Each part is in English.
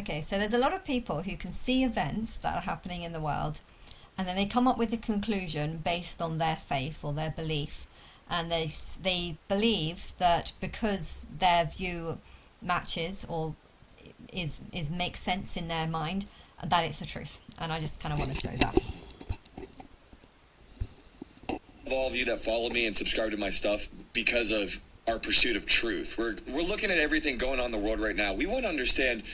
Okay, so there's a lot of people who can see events that are happening in the world, and then they come up with a conclusion based on their faith or their belief, and they believe that because their view matches or is makes sense in their mind, that it's the truth. And I just kind of want to show that. All of you that follow me and subscribe to my stuff because of our pursuit of truth. We're looking at everything going on in the world right now. We want to understand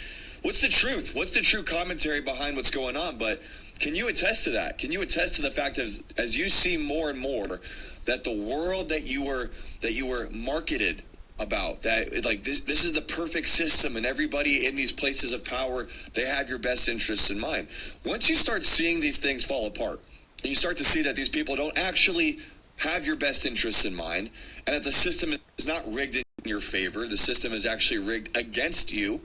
what's the truth? What's the true commentary behind what's going on? But can you attest to that? Can you attest to the fact as you see more and more that the world that you were marketed about, that like this is the perfect system and everybody in these places of power, they have your best interests in mind. Once you start seeing these things fall apart, and you start to see that these people don't actually have your best interests in mind, and that the system is not rigged in your favor, the system is actually rigged against you.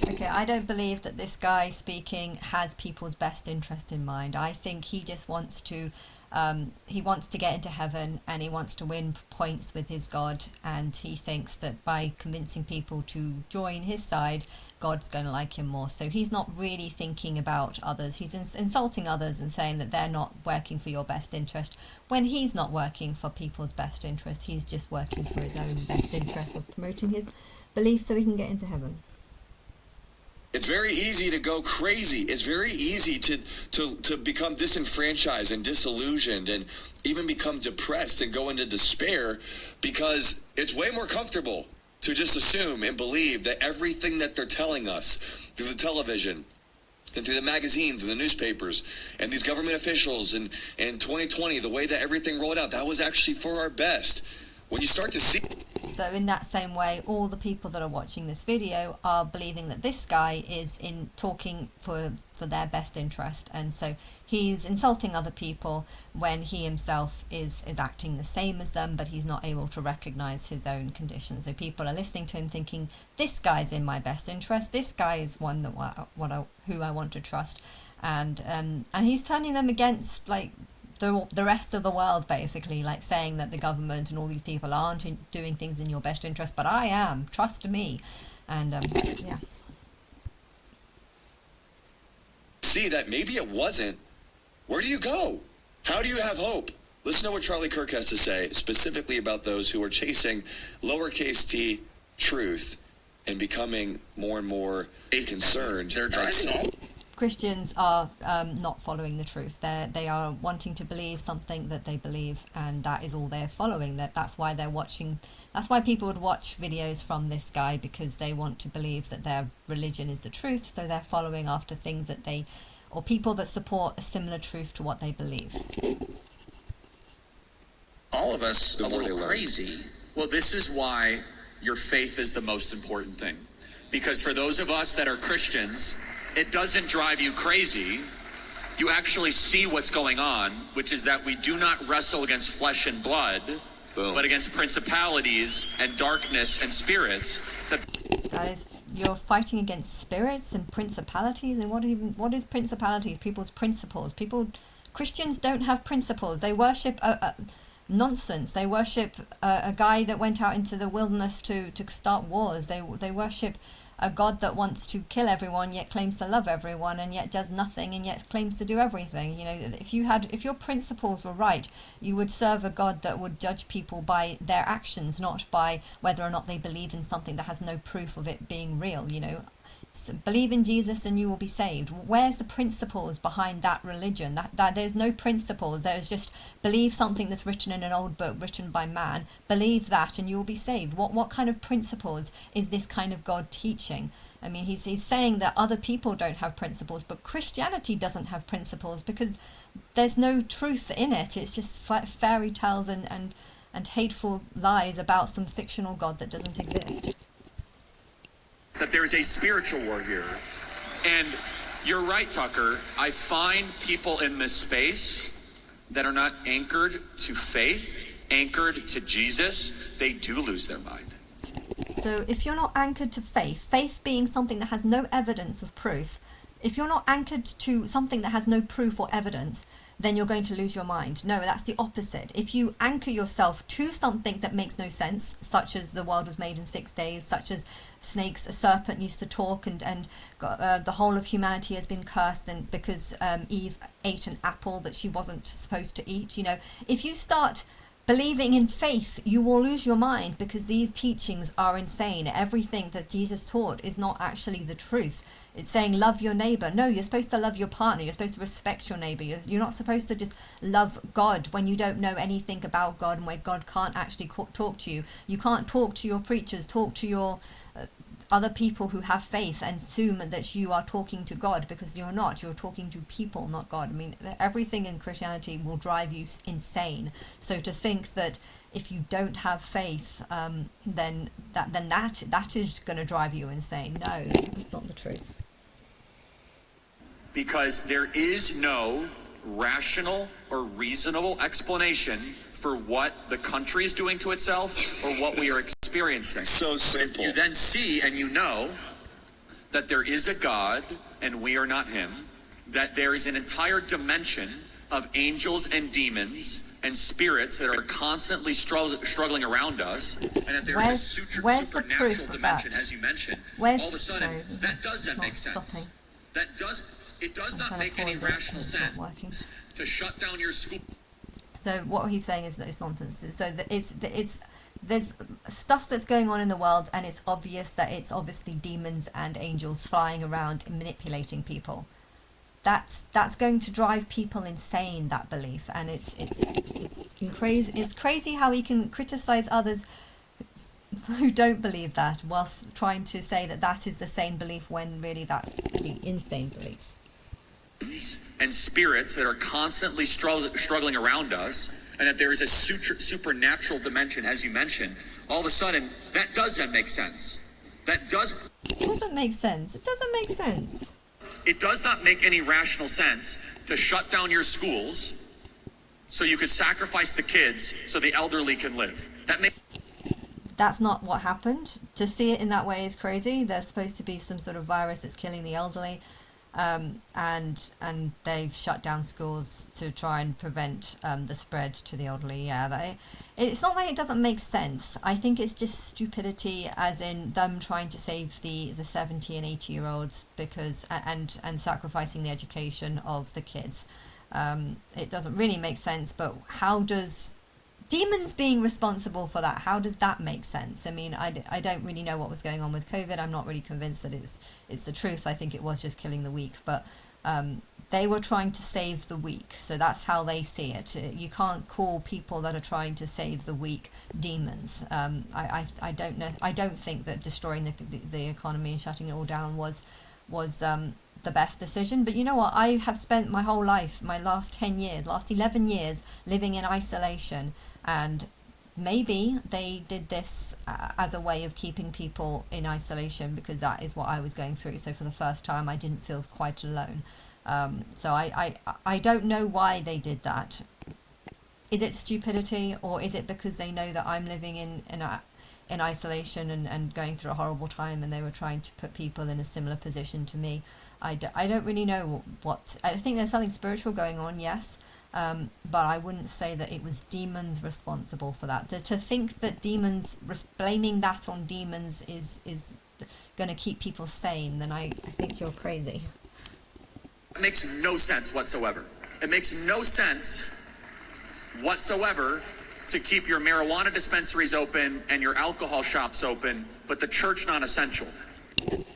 Okay, I don't believe that this guy speaking has people's best interest in mind. I think he just wants to get into heaven, and he wants to win points with his God, and he thinks that by convincing people to join his side, God's going to like him more. So he's not really thinking about others. He's insulting others and saying that they're not working for your best interest, when he's not working for people's best interest. He's just working for his own best interest of promoting his belief so he can get into heaven. It's very easy to go crazy. It's very easy to become disenfranchised and disillusioned and even become depressed and go into despair, because it's way more comfortable to just assume and believe that everything that they're telling us through the television and through the magazines and the newspapers and these government officials and 2020, the way that everything rolled out, that was actually for our best. When you start to see... So in that same way, all the people that are watching this video are believing that this guy is in talking for their best interest, and so he's insulting other people when he himself is acting the same as them, but he's not able to recognize his own conditions. So people are listening to him thinking, this guy's in my best interest, this guy is one that who I want to trust, and he's turning them against like the rest of the world, basically, like saying that the government and all these people aren't doing things in your best interest, but I am, trust me. And yeah, see that maybe it wasn't. Where do you go? How do you have hope? Listen to what Charlie Kirk has to say specifically about those who are chasing lowercase t truth and becoming more and more concerned. They're driving Christians are not following the truth. They are wanting to believe something that they believe, and that is all they're following. That's why they're watching. That's why people would watch videos from this guy, because they want to believe that their religion is the truth. So they're following after things that or people that support a similar truth to what they believe. All of us a little crazy. Well, this is why your faith is the most important thing. Because for those of us that are Christians, it doesn't drive you crazy. You actually see what's going on, which is that we do not wrestle against flesh and blood, but against principalities and darkness and spirits. That is, you're fighting against spirits and principalities. And what is principalities? People's principles. Christians don't have principles. They worship nonsense. They worship a guy that went out into the wilderness to start wars. They worship a God that wants to kill everyone, yet claims to love everyone, and yet does nothing, and yet claims to do everything. You know, if your principles were right, you would serve a God that would judge people by their actions, not by whether or not they believe in something that has no proof of it being real. You know, so believe in Jesus and you will be saved. Where's the principles behind that religion? That there's no principles. There's just believe something that's written in an old book written by man. Believe that and you will be saved. What kind of principles is this kind of God teaching? I mean, he's saying that other people don't have principles, but Christianity doesn't have principles because there's no truth in it. It's just fairy tales and hateful lies about some fictional God that doesn't exist. That there's a spiritual war here. And you're right, Tucker. I find people in this space that are not anchored to faith, anchored to Jesus, they do lose their mind. So if you're not anchored to faith being something that has no evidence of proof, if you're not anchored to something that has no proof or evidence, then you're going to lose your mind. No, that's the opposite. If you anchor yourself to something that makes no sense, such as the world was made in 6 days, such as snakes, a serpent used to talk, and the whole of humanity has been cursed, and because Eve ate an apple that she wasn't supposed to eat, if you start believing in faith, you will lose your mind, because these teachings are insane. Everything that Jesus taught is not actually the truth. It's saying love your neighbor. No, you're supposed to love your partner. You're supposed to respect your neighbor. You're not supposed to just love God when you don't know anything about God, and when God can't actually talk to you. You can't talk to your preachers, talk to your other people who have faith, and assume that you are talking to God, because you're not. You're talking to people, not God. I mean, everything in Christianity will drive you insane. So to think that if you don't have faith, then that is going to drive you insane. No, that's not the truth. Because there is no rational or reasonable explanation for what the country is doing to itself or what we are experiencing. So simple. You then see and you know that there is a God and we are not him, that there is an entire dimension of angels and demons and spirits that are constantly struggling around us, and that there is a supernatural dimension, as you mentioned. All of a sudden, that does then make sense. It does not make any rational sense to shut down your school. So what he's saying is that it's nonsense. So that there's stuff that's going on in the world, and it's obvious that it's obviously demons and angels flying around and manipulating people. That's going to drive people insane, that belief, and it's crazy. It's crazy how he can criticize others who don't believe that, whilst trying to say that is the sane belief, when really that's the insane belief. And spirits that are constantly struggling around us, and that there is a supernatural dimension, as you mentioned. All of a sudden, that does then make sense. It doesn't make sense. It doesn't make sense. It does not make any rational sense to shut down your schools so you could sacrifice the kids so the elderly can live. That's not what happened. To see it in that way is crazy. There's supposed to be some sort of virus that's killing the elderly, and they've shut down schools to try and prevent the spread to the elderly. Yeah, it's not that it doesn't make sense. I think it's just stupidity, as in them trying to save the 70 and 80-year-olds because and sacrificing the education of the kids. It doesn't really make sense. But how does demons being responsible for that, how does that make sense? I mean, I don't really know what was going on with COVID. I'm not really convinced that it's the truth. I think it was just killing the weak, but they were trying to save the weak, so that's how they see it. You can't call people that are trying to save the weak demons. I don't know. I don't think that destroying the economy and shutting it all down was the best decision. But you know what? I have spent my whole life, my last 11 years, living in isolation. And maybe they did this as a way of keeping people in isolation, because that is what I was going through. So for the first time, I didn't feel quite alone. So I don't know why they did that. Is it stupidity, or is it because they know that I'm living in isolation and going through a horrible time, and they were trying to put people in a similar position to me? I don't really know what. I think there's something spiritual going on, yes. But I wouldn't say that it was demons responsible for that. To think that blaming that on demons is going to keep people sane, then I think you're crazy. It makes no sense whatsoever. It makes no sense whatsoever to keep your marijuana dispensaries open and your alcohol shops open, but the church non-essential.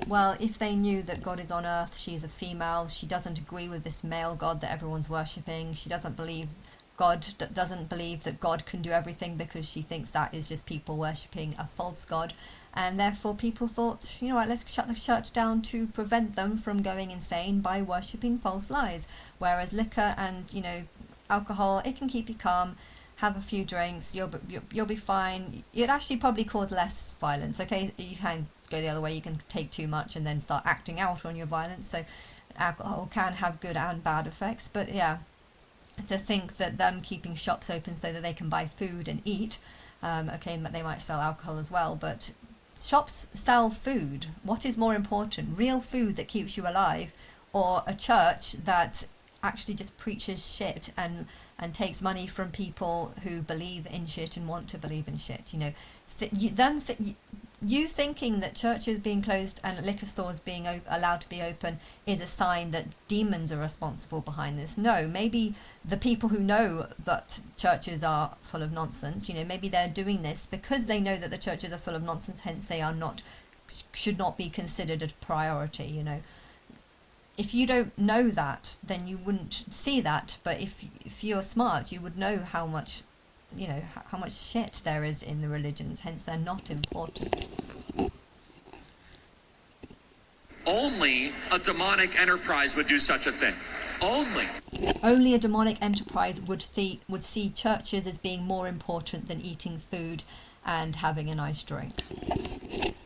Well, if they knew that God is on earth, she's a female, she doesn't agree with this male God that everyone's worshipping, she doesn't believe that God can do everything, because she thinks that is just people worshipping a false God, and therefore people thought, you know what, let's shut the church down to prevent them from going insane by worshipping false lies. Whereas liquor and, alcohol, it can keep you calm. Have a few drinks, you'll be fine. It'd actually probably cause less violence. Okay, you can go the other way. You can take too much and then start acting out on your violence. So alcohol can have good and bad effects. But yeah, to think that them keeping shops open so that they can buy food and eat, okay, they might sell alcohol as well, but shops sell food. What is more important, real food that keeps you alive, or a church that actually just preaches shit and takes money from people who believe in shit and want to believe in shit. You know, you thinking that churches being closed and liquor stores being allowed to be open is a sign that demons are responsible behind this. No, maybe the people who know that churches are full of nonsense, you know, maybe they're doing this because they know that the churches are full of nonsense, hence they should not be considered a priority, you know. If you don't know that, then you wouldn't see that. But if you're smart, you would know how much, you know, how much shit there is in the religions. Hence, they're not important. Only a demonic enterprise would do such a thing. Only a demonic enterprise would see churches as being more important than eating food and having a nice drink.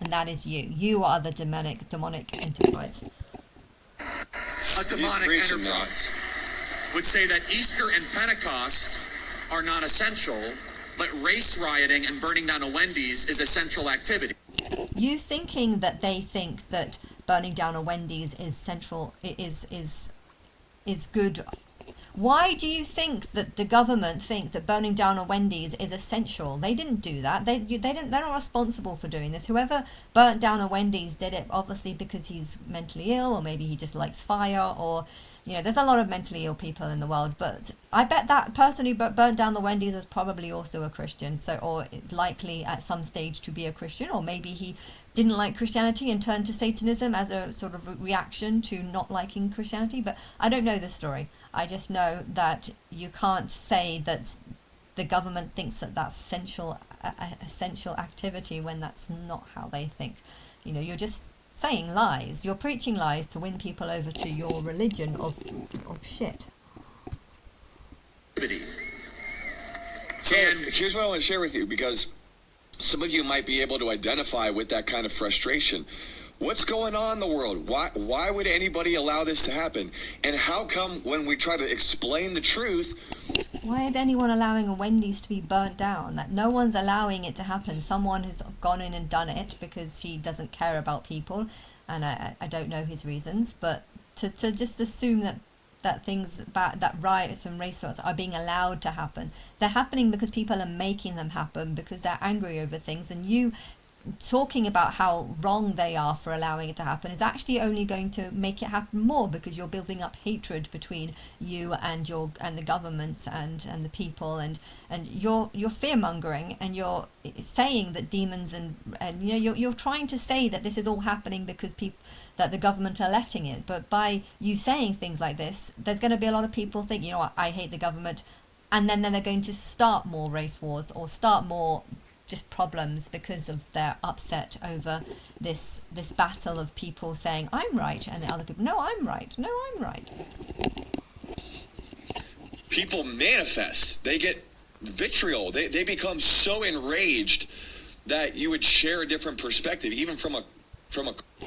And that is you. You are the demonic enterprise. A demonic enterprise would say that Easter and Pentecost are non-essential, but race rioting and burning down a Wendy's is essential activity. You thinking that they think that burning down a Wendy's is central is good. Why do you think that the government think that burning down a Wendy's is essential? They didn't do that. They're not responsible for doing this. Whoever burnt down a Wendy's did it obviously because he's mentally ill, or maybe he just likes fire, or, you know, there's a lot of mentally ill people in the world. But I bet that person who burnt down the Wendy's was probably also a Christian, or it's likely at some stage to be a Christian, or maybe he didn't like Christianity and turned to Satanism as a sort of reaction to not liking Christianity. But I don't know the story. I just know that you can't say that the government thinks that that's essential activity when that's not how they think. You know, you're just saying lies. You're preaching lies to win people over to your religion of shit. So here's what I want to share with you, because some of you might be able to identify with that kind of frustration. What's going on in the world? Why would anybody allow this to happen? And how come when we try to explain the truth... Why is anyone allowing a Wendy's to be burnt down? That no one's allowing it to happen. Someone has gone in and done it because he doesn't care about people, and I don't know his reasons, but to just assume that things about that riots and race riots are being allowed to happen. They're happening because people are making them happen because they're angry over things, and you talking about how wrong they are for allowing it to happen is actually only going to make it happen more, because you're building up hatred between you and the governments and the people, and you're fear mongering, and you're saying that demons and you know you're trying to say that this is all happening because that the government are letting it. But by you saying things like this, there's going to be a lot of people think, you know what, I hate the government, and then they're going to start more race wars or start more just problems because of their upset over this battle of people saying I'm right and the other people, no, I'm right. People manifest. They get vitriol. They become so enraged that you would share a different perspective, even from a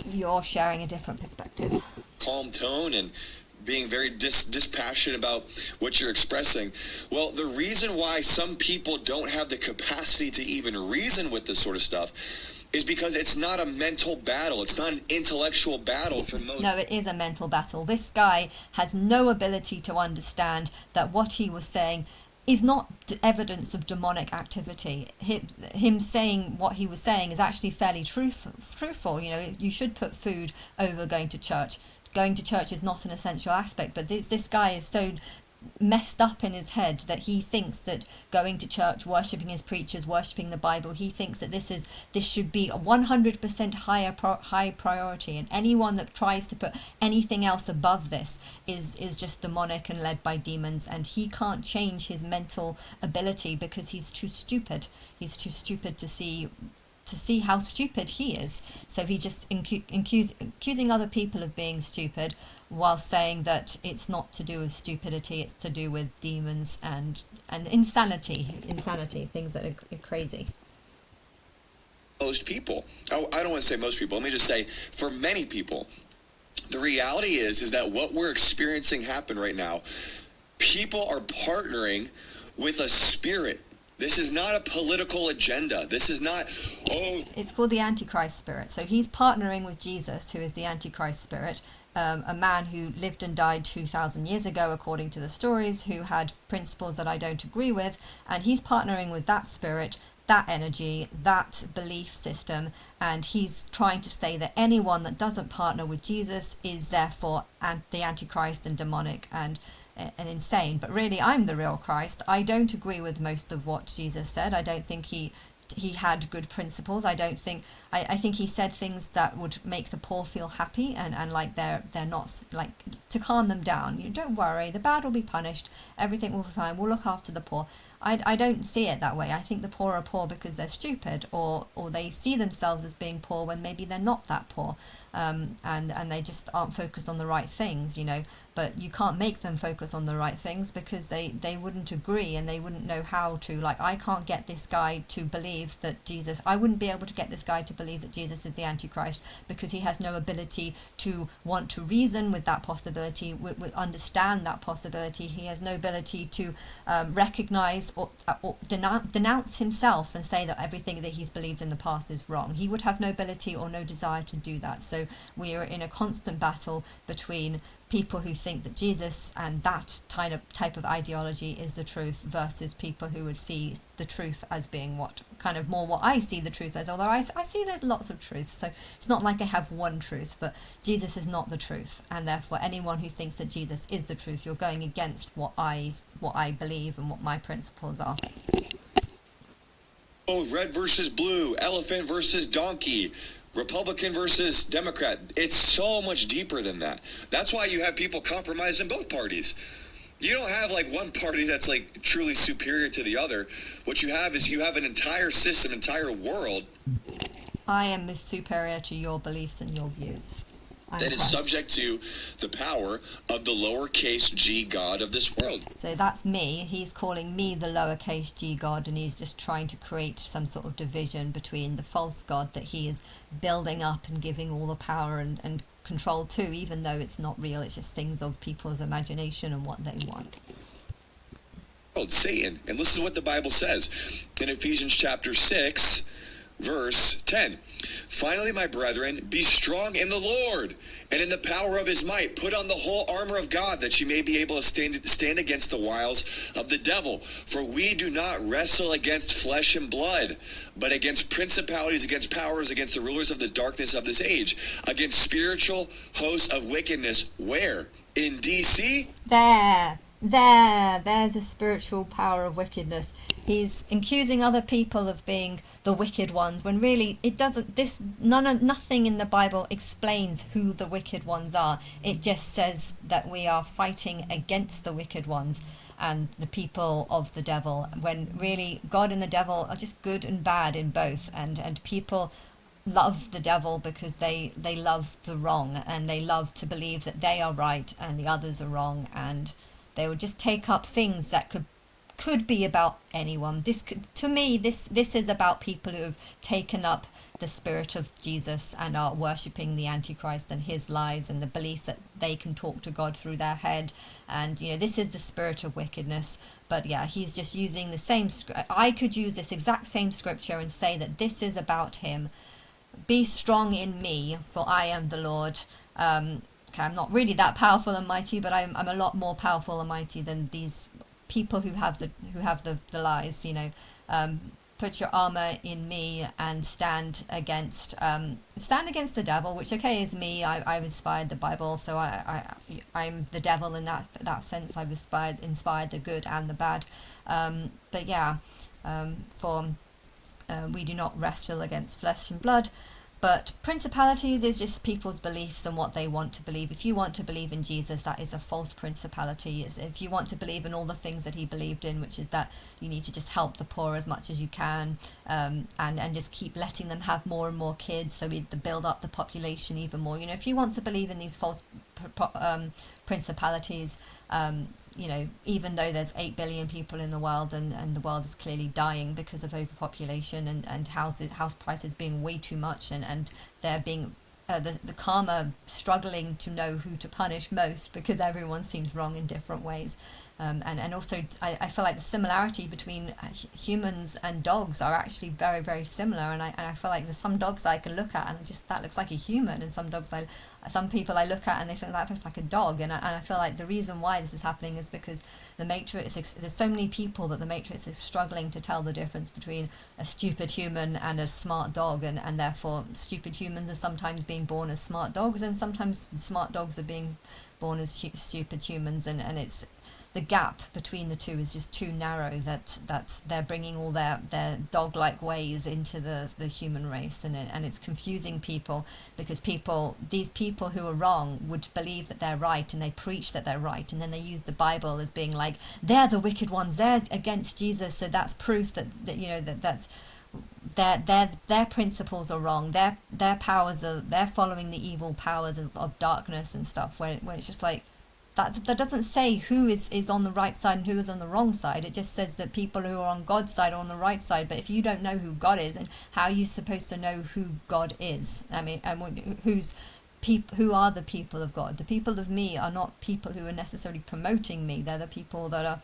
You're sharing a different perspective. Calm tone and being very dispassionate about what you're expressing. Well, the reason why some people don't have the capacity to even reason with this sort of stuff is because it's not a mental battle. It's not an intellectual battle for most. No, it is a mental battle. This guy has no ability to understand that what he was saying is not evidence of demonic activity. Him saying what he was saying is actually fairly truthful. You know, you should put food over going to church. Going to church is not an essential aspect, but this guy is so messed up in his head that he thinks that going to church, worshipping his preachers, worshipping the Bible, he thinks that this should be a 100% high priority, and anyone that tries to put anything else above this is just demonic and led by demons, and he can't change his mental ability because he's too stupid. He's too stupid to see how stupid he is. So he just accusing other people of being stupid while saying that it's not to do with stupidity, it's to do with demons and insanity, things that are crazy. Most people, I don't want to say most people, let me just say for many people, the reality is that what we're experiencing happen right now, people are partnering with a spirit. This is not a political agenda. This is not, It's called the Antichrist spirit. So he's partnering with Jesus, who is the Antichrist spirit, a man who lived and died 2,000 years ago, according to the stories, who had principles that I don't agree with. And he's partnering with that spirit, that energy, that belief system. And he's trying to say that anyone that doesn't partner with Jesus is therefore the Antichrist and demonic and insane. But really, I'm the real Christ. I don't agree with most of what Jesus said. I don't think he had good principles. I think he said things that would make the poor feel happy and like they're not, like, to calm them down. You don't worry, the bad will be punished, everything will be fine, we'll look after the poor. I don't see it that way. I think the poor are poor because they're stupid, or they see themselves as being poor when maybe they're not that poor, and they just aren't focused on the right things, you know. But you can't make them focus on the right things because they wouldn't agree and they wouldn't know how to. Like, I can't get this guy to believe that Jesus, I wouldn't be able to get this guy to believe that Jesus is the Antichrist because he has no ability to want to reason with that possibility, understand that possibility. He has no ability to recognize or denounce himself and say that everything that he's believed in the past is wrong. He would have no ability or no desire to do that. So we are in a constant battle between people who think that Jesus and that type of ideology is the truth versus people who would see the truth as being what I see the truth as, although I see there's lots of truth. So it's not like I have one truth, but Jesus is not the truth, and therefore anyone who thinks that Jesus is the truth, you're going against what I believe and what my principles are. Red versus blue, elephant versus donkey, Republican versus Democrat. It's so much deeper than that. That's why you have people compromise in both parties. You don't have like one party that's like truly superior to the other. What you have is you have an entire system, entire world. I am superior to your beliefs and your views. That is subject to the power of the lowercase g God of this world. So that's me. He's calling me the lowercase g God, and he's just trying to create some sort of division between the false God that he is building up and giving all the power and control to, even though it's not real. It's just things of people's imagination and what they want. Satan. And this is what the Bible says in Ephesians chapter 6, verse 10. Finally, my brethren, be strong in the Lord and in the power of his might. Put on the whole armor of God, that you may be able to stand against the wiles of the devil. For we do not wrestle against flesh and blood, but against principalities, against powers, against the rulers of the darkness of this age, against spiritual hosts of wickedness. Where? In DC? There's a spiritual power of wickedness. He's accusing other people of being the wicked ones, when really it doesn't. Nothing in the Bible explains who the wicked ones are. It just says that we are fighting against the wicked ones and the people of the devil, when really God and the devil are just good and bad in both, and people love the devil because they love the wrong, and they love to believe that they are right and the others are wrong, and they would just take up things that could be about anyone. To me, this is about people who have taken up the spirit of Jesus and are worshipping the Antichrist and his lies, and the belief that they can talk to God through their head. And this is the spirit of wickedness. But yeah, he's just using the same. I could use this exact same scripture and say that this is about him. Be strong in me, for I am the Lord. Okay, I'm not really that powerful and mighty, but I'm a lot more powerful and mighty than these people who have the lies. Put your armor in me and stand against the devil, which is me. I've inspired the Bible, so I'm the devil in that sense. I've inspired the good and the bad. But yeah, we do not wrestle against flesh and blood. But principalities is just people's beliefs and what they want to believe. If you want to believe in Jesus, that is a false principality. If you want to believe in all the things that he believed in, which is that you need to just help the poor as much as you can, and just keep letting them have more and more kids, so we build up the population even more. If you want to believe in these false principalities, even though there's 8 billion people in the world, and the world is clearly dying because of overpopulation and house prices being way too much, and there being the karma struggling to know who to punish most, because everyone seems wrong in different ways. And also I feel like the similarity between humans and dogs are actually very, very similar, and I feel like there's some dogs I can look at and that looks like a human, and some people I look at and they think that looks like a dog, and I feel like the reason why this is happening is because the Matrix, there's so many people that the Matrix is struggling to tell the difference between a stupid human and a smart dog, and therefore stupid humans are sometimes being born as smart dogs, and sometimes smart dogs are being born as stupid humans, and it's the gap between the two is just too narrow, that they're bringing all their dog-like ways into the human race, and it's confusing people, because these people who are wrong would believe that they're right, and they preach that they're right, and then they use the Bible as being like, they're the wicked ones, they're against Jesus, so that's proof that that's their principles are wrong, their powers they're following the evil powers of darkness and stuff, when it's just like, that doesn't say who is on the right side and who is on the wrong side. It just says that people who are on God's side are on the right side. But if you don't know who God is, then how are you supposed to know who God is? I mean, and who are the people of God? The people of me are not people who are necessarily promoting me. They're the people that are...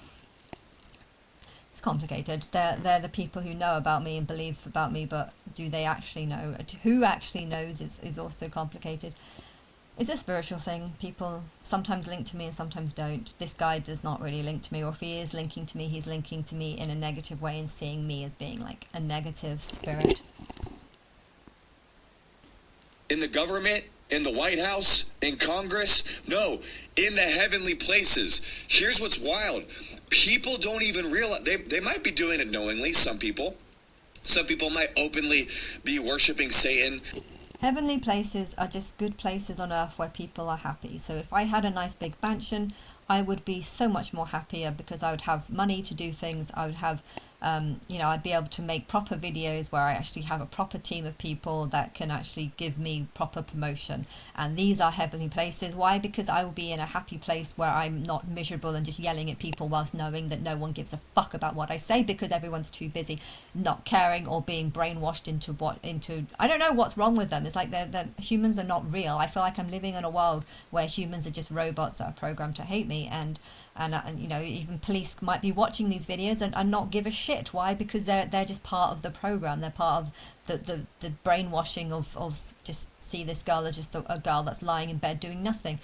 It's complicated. They're the people who know about me and believe about me, but do they actually know? Who actually knows is also complicated. It's a spiritual thing. People sometimes link to me and sometimes don't. This guy does not really link to me, or if he is linking to me, he's linking to me in a negative way and seeing me as being like a negative spirit. In the government, in the White House, in Congress, no, in the heavenly places. Here's what's wild. People don't even realize, they might be doing it knowingly, some people. Some people might openly be worshiping Satan. Heavenly places are just good places on earth where people are happy. So if I had a nice big mansion, I would be so much more happier, because I would have money to do things. I would have, I'd be able to make proper videos where I actually have a proper team of people that can actually give me proper promotion. And these are heavenly places. Why? Because I will be in a happy place where I'm not miserable and just yelling at people whilst knowing that no one gives a fuck about what I say, because everyone's too busy not caring or being brainwashed into I don't know what's wrong with them. It's like that humans are not real. I feel like I'm living in a world where humans are just robots that are programmed to hate me, and even police might be watching these videos and not give a shit. Why? Because they're just part of the program. They're part of the brainwashing of just see this girl as just a girl that's lying in bed doing nothing.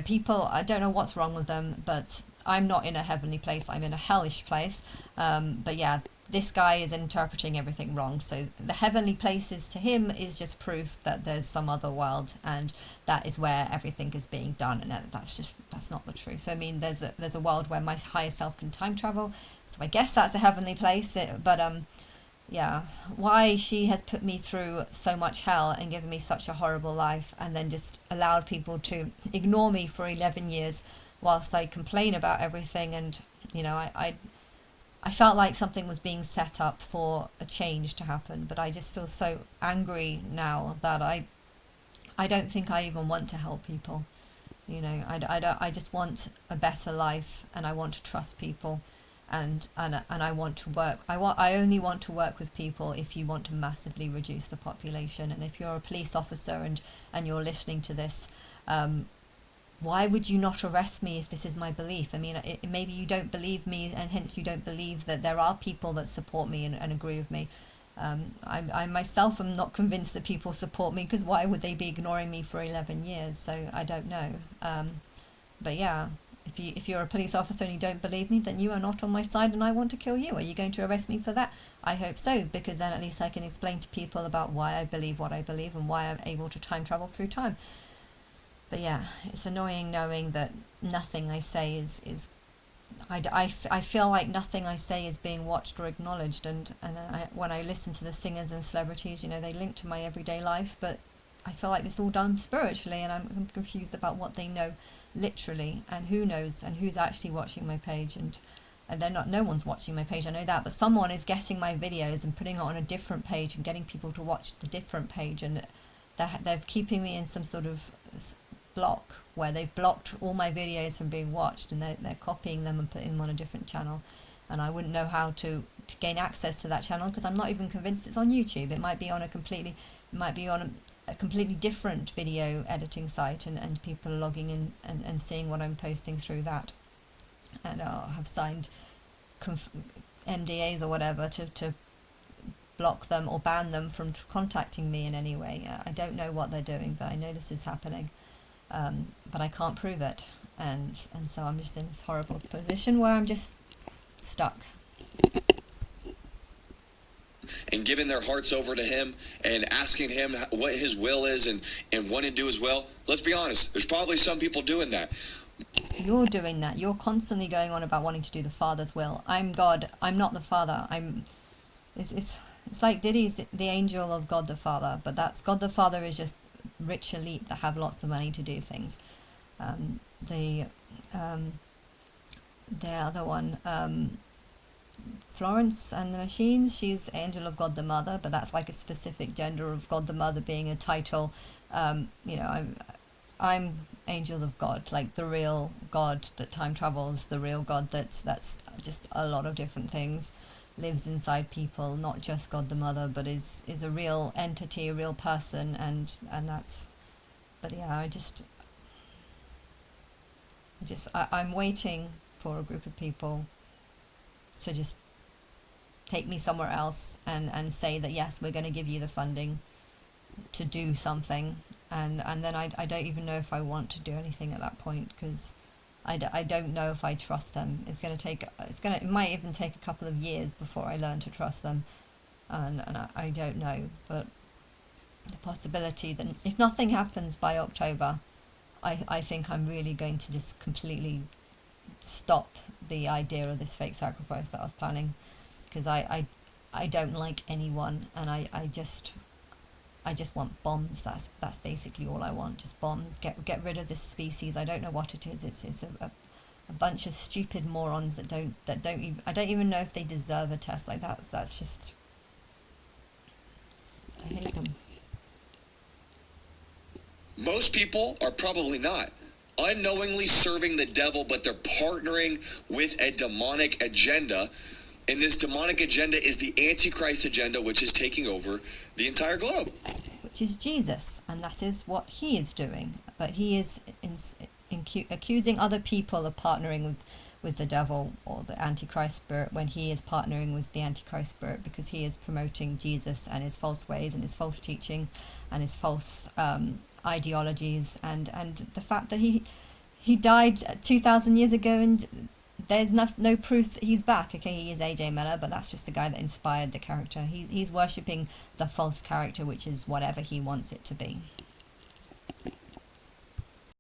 People, I don't know what's wrong with them, but I'm not in a heavenly place. I'm in a hellish place. But yeah, this guy is interpreting everything wrong. So the heavenly places to him is just proof that there's some other world, and that is where everything is being done. And that's not the truth. I mean, there's a world where my higher self can time travel. So I guess that's a heavenly place. Yeah, why she has put me through so much hell and given me such a horrible life, and then just allowed people to ignore me for 11 years whilst I complain about everything. And I felt like something was being set up for a change to happen, but I just feel so angry now that I don't think I even want to help people. I just want a better life, and I want to trust people, and I want to work. I only want to work with people if you want to massively reduce the population. And if you're a police officer and you're listening to this, why would you not arrest me if this is my belief? I mean, maybe you don't believe me, and hence you don't believe that there are people that support me and agree with me. I myself am not convinced that people support me, because why would they be ignoring me for 11 years? So I don't know. But yeah, if you're a police officer and you don't believe me, then you are not on my side and I want to kill you. Are you going to arrest me for that? I hope so, because then at least I can explain to people about why I believe what I believe and why I'm able to time travel through time. But yeah, it's annoying knowing that nothing I say is I feel like nothing I say is being watched or acknowledged, and when I listen to the singers and celebrities, they link to my everyday life, but I feel like it's all done spiritually, and I'm confused about what they know literally, and who knows, and who's actually watching my page, and no one's watching my page, I know that, but someone is getting my videos and putting it on a different page and getting people to watch the different page, and they're keeping me in some sort of block where they've blocked all my videos from being watched, and they're copying them and putting them on a different channel, and I wouldn't know how to gain access to that channel, because I'm not even convinced it's on YouTube. It might be on a completely different video editing site, and people logging in and seeing what I'm posting through that, and have signed MDAs or whatever to block them or ban them from contacting me in any way. I don't know what they're doing, but I know this is happening, but I can't prove it, and so I'm just in this horrible position where I'm just stuck. And giving their hearts over to him and asking him what his will is and wanting to do his will. Let's be honest, there's probably some people doing that. You're doing that. You're constantly going on about wanting to do the Father's will. I'm God. I'm not the Father. It's like Diddy's the angel of God the Father, but that's God the Father is just rich elite that have lots of money to do things. The other one, Florence and the Machines, she's angel of God the Mother, but that's like a specific gender of God the Mother being a title. I'm angel of God, like the real God that time travels, the real God that's just a lot of different things, lives inside people, not just God the Mother, but is a real entity, a real person, and that's. But yeah, I'm waiting for a group of people to just take me somewhere else and say that yes, we're going to give you the funding to do something, and then I don't even know if I want to do anything at that point, because I don't know if I trust them. It might even take a couple of years before I learn to trust them, and I don't know, but the possibility that if nothing happens by October, I think I'm really going to just completely stop the idea of this fake sacrifice that I was planning, because I don't like anyone, and I just want bombs. That's basically all I want, just bombs. Get rid of this species. I don't know what it is. It's a bunch of stupid morons that don't even, I don't even know if they deserve a test like that. That's just, I hate them. Most people are probably not unknowingly serving the devil, but they're partnering with a demonic agenda. And this demonic agenda is the Antichrist agenda, which is taking over the entire globe. Which is Jesus, and that is what he is doing. But he is accusing other people of partnering with the devil or the Antichrist spirit, when he is partnering with the Antichrist spirit, because he is promoting Jesus and his false ways and his false teaching and his false ideologies, and the fact that he died 2,000 years ago, and there's no proof that he's back. Okay, he is AJ Miller, but that's just the guy that inspired the character. He's worshipping the false character, which is whatever he wants it to be.